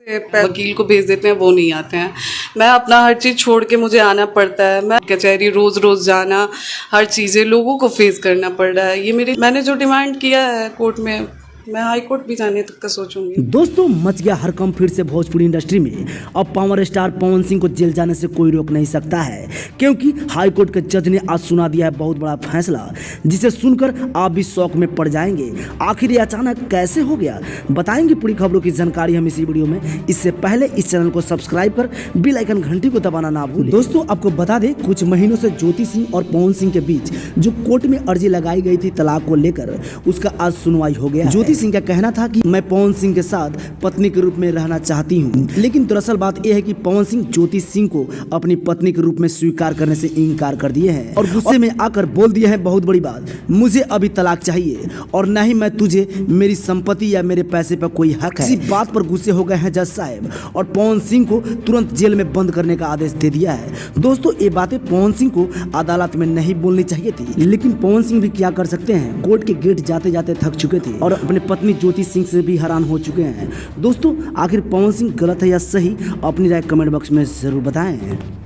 वकील को भेज देते हैं, वो नहीं आते हैं। मैं अपना हर चीज़ छोड़ के मुझे आना पड़ता है। मैं कचहरी रोज़ रोज़ जाना, हर चीज़ें लोगों को फेस करना पड़ रहा है। ये मैंने जो डिमांड किया है कोर्ट में, मैं हाई कोर्ट भी जाने तक का सोचूंगी। दोस्तों, मच गया हड़कंप फिर से भोजपुरी इंडस्ट्री में। अब पावर स्टार पवन सिंह को जेल जाने से कोई रोक नहीं सकता है, क्योंकि हाई कोर्ट के जज ने आज सुना दिया है बहुत बड़ा फैसला, जिसे सुनकर आप भी शौक में पड़ जाएंगे। आखिर ये अचानक कैसे हो गया, बताएंगे पूरी खबरों की जानकारी हम इसी वीडियो में। इससे पहले इस चैनल को सब्सक्राइब कर बेल आइकन घंटी को दबाना ना भूलें। दोस्तों, आपको बता दें, कुछ महीनों से ज्योति सिंह और पवन सिंह के बीच जो कोर्ट में अर्जी लगाई गई थी तलाक को लेकर, उसका आज सुनवाई हो गया। ज्योति सिंह का कहना था कि मैं पवन सिंह के साथ पत्नी के रूप में रहना चाहती हूँ, लेकिन दरअसल बात यह है कि पवन सिंह ज्योति सिंह को अपनी पत्नी के रूप में स्वीकार करने से इनकार कर दिए हैं और गुस्से में आकर बोल दिए हैं बहुत बड़ी बात, मुझे अभी तलाक चाहिए और न ही मैं तुझे मेरी संपत्ति या मेरे पैसे पर कोई हक है। इसी बात पर गुस्से हो गए हैं जज साहब और पवन सिंह को तुरंत जेल में बंद करने का आदेश दे दिया है। दोस्तों, ये बातें पवन सिंह को अदालत में नहीं बोलनी चाहिए थी, लेकिन पवन सिंह भी क्या कर सकते हैं, कोर्ट के गेट जाते जाते थक चुके थे और अपनी पत्नी ज्योति सिंह से भी हैरान हो चुके हैं। दोस्तों, आखिर पवन सिंह गलत है या सही, अपनी राय कमेंट बॉक्स में जरूर बताएं।